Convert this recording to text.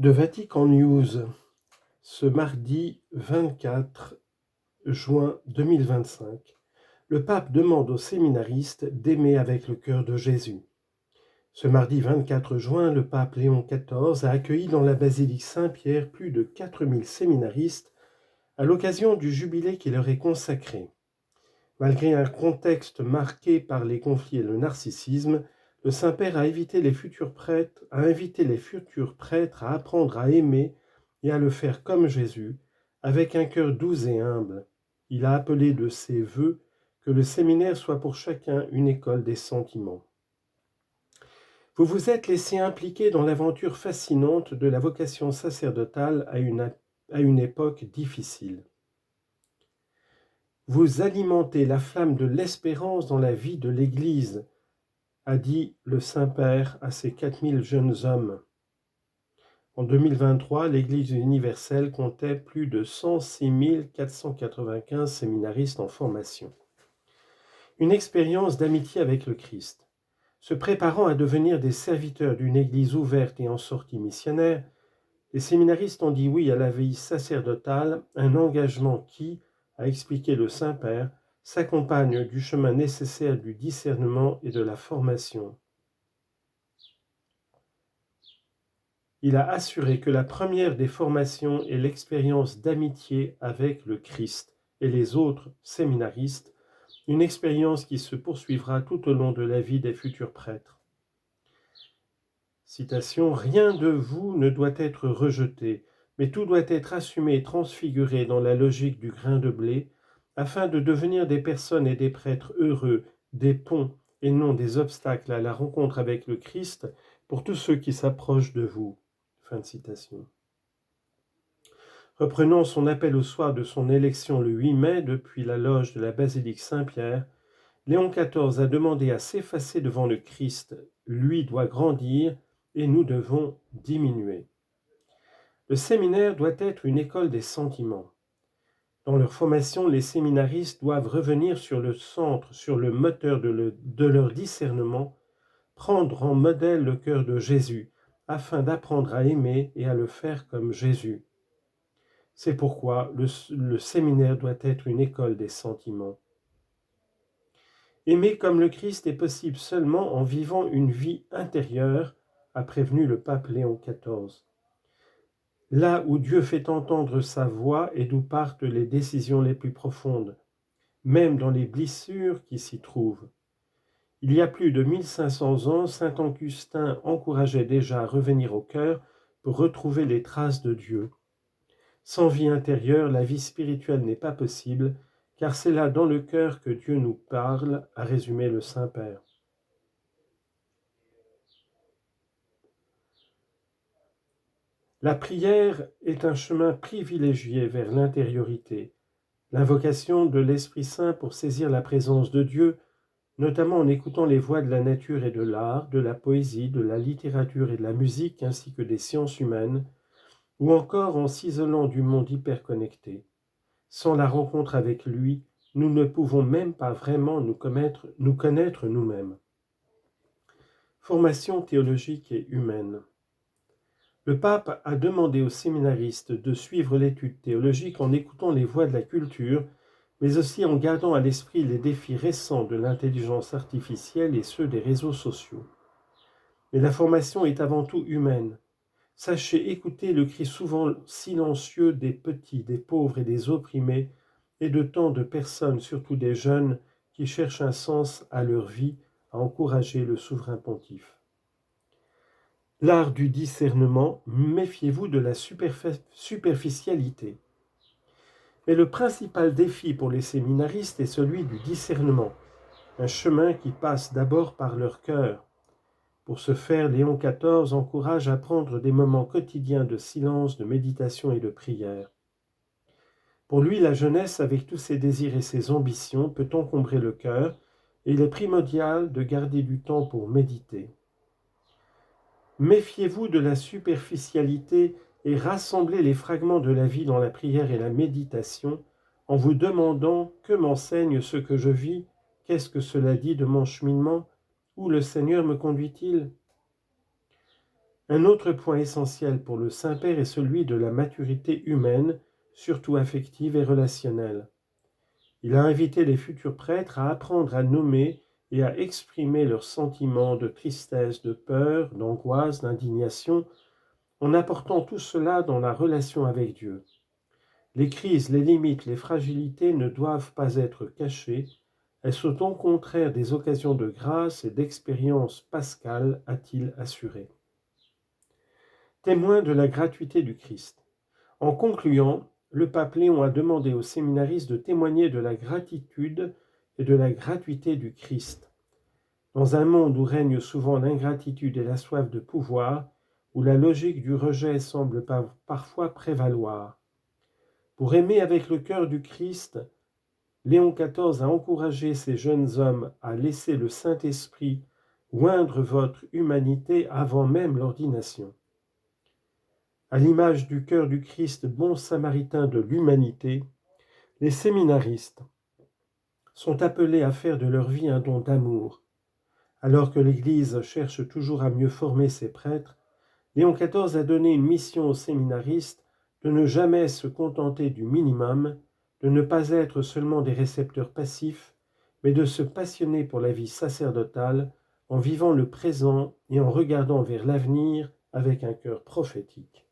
De Vatican News, ce mardi 24 juin 2025, le pape demande aux séminaristes d'aimer avec le cœur de Jésus. Ce mardi 24 juin, le pape Léon XIV a accueilli dans la basilique Saint-Pierre plus de 4000 séminaristes à l'occasion du jubilé qui leur est consacré. Malgré un contexte marqué par les conflits et le narcissisme, le Saint-Père a invité les futurs prêtres à apprendre à aimer et à le faire comme Jésus, avec un cœur doux et humble. Il a appelé de ses vœux que le séminaire soit pour chacun une école des sentiments. Vous vous êtes laissé impliquer dans l'aventure fascinante de la vocation sacerdotale à une époque difficile. Vous alimentez la flamme de l'espérance dans la vie de l'Église, a dit le Saint-Père à ses 4000 jeunes hommes. En 2023, l'Église universelle comptait plus de 106 495 séminaristes en formation. Une expérience d'amitié avec le Christ. Se préparant à devenir des serviteurs d'une Église ouverte et en sortie missionnaire, les séminaristes ont dit oui à la vie sacerdotale, un engagement qui, a expliqué le Saint-Père, s'accompagne du chemin nécessaire du discernement et de la formation. Il a assuré que la première des formations est l'expérience d'amitié avec le Christ et les autres séminaristes, une expérience qui se poursuivra tout au long de la vie des futurs prêtres. Citation, « Rien de vous ne doit être rejeté, mais tout doit être assumé et transfiguré dans la logique du grain de blé, afin de devenir des personnes et des prêtres heureux, des ponts et non des obstacles à la rencontre avec le Christ pour tous ceux qui s'approchent de vous. » Fin de citation. Reprenant son appel au soir de son élection le 8 mai depuis la loge de la basilique Saint-Pierre, Léon XIV a demandé à s'effacer devant le Christ. Lui doit grandir et nous devons diminuer. Le séminaire doit être une école des sentiments. Dans leur formation, les séminaristes doivent revenir sur le centre, sur le moteur de leur discernement, prendre en modèle le cœur de Jésus, afin d'apprendre à aimer et à le faire comme Jésus. C'est pourquoi le séminaire doit être une école des sentiments. Aimer comme le Christ est possible seulement en vivant une vie intérieure, a prévenu le pape Léon XIV. Là où Dieu fait entendre sa voix et d'où partent les décisions les plus profondes, même dans les blessures qui s'y trouvent. Il y a plus de 1500 ans, saint Augustin encourageait déjà à revenir au cœur pour retrouver les traces de Dieu. Sans vie intérieure, la vie spirituelle n'est pas possible, car c'est là dans le cœur que Dieu nous parle, a résumé le Saint-Père. La prière est un chemin privilégié vers l'intériorité, l'invocation de l'Esprit Saint pour saisir la présence de Dieu, notamment en écoutant les voix de la nature et de l'art, de la poésie, de la littérature et de la musique, ainsi que des sciences humaines, ou encore en s'isolant du monde hyperconnecté. Sans la rencontre avec lui, nous ne pouvons même pas vraiment nous connaître nous-mêmes. Formation théologique et humaine. Le pape a demandé aux séminaristes de suivre l'étude théologique en écoutant les voix de la culture, mais aussi en gardant à l'esprit les défis récents de l'intelligence artificielle et ceux des réseaux sociaux. Mais la formation est avant tout humaine. Sachez écouter le cri souvent silencieux des petits, des pauvres et des opprimés, et de tant de personnes, surtout des jeunes, qui cherchent un sens à leur vie, à encourager le souverain pontife. L'art du discernement, méfiez-vous de la superficialité. Mais le principal défi pour les séminaristes est celui du discernement, un chemin qui passe d'abord par leur cœur. Pour ce faire, Léon XIV encourage à prendre des moments quotidiens de silence, de méditation et de prière. Pour lui, la jeunesse, avec tous ses désirs et ses ambitions, peut encombrer le cœur, et il est primordial de garder du temps pour méditer. Méfiez-vous de la superficialité et rassemblez les fragments de la vie dans la prière et la méditation en vous demandant que m'enseigne ce que je vis, qu'est-ce que cela dit de mon cheminement, où le Seigneur me conduit-il ? Un autre point essentiel pour le Saint-Père est celui de la maturité humaine, surtout affective et relationnelle. Il a invité les futurs prêtres à apprendre à nommer et à exprimer leurs sentiments de tristesse, de peur, d'angoisse, d'indignation, en apportant tout cela dans la relation avec Dieu. Les crises, les limites, les fragilités ne doivent pas être cachées, elles sont au contraire des occasions de grâce et d'expérience pascale, a-t-il assuré. Témoin de la gratuité du Christ. En concluant, le pape Léon a demandé aux séminaristes de témoigner de la gratitude et de la gratuité du Christ. Dans un monde où règne souvent l'ingratitude et la soif de pouvoir, où la logique du rejet semble parfois prévaloir. Pour aimer avec le cœur du Christ, Léon XIV a encouragé ces jeunes hommes à laisser le Saint-Esprit oindre votre humanité avant même l'ordination. À l'image du cœur du Christ, bon samaritain de l'humanité, les séminaristes sont appelés à faire de leur vie un don d'amour. Alors que l'Église cherche toujours à mieux former ses prêtres, Léon XIV a donné une mission aux séminaristes de ne jamais se contenter du minimum, de ne pas être seulement des récepteurs passifs, mais de se passionner pour la vie sacerdotale en vivant le présent et en regardant vers l'avenir avec un cœur prophétique.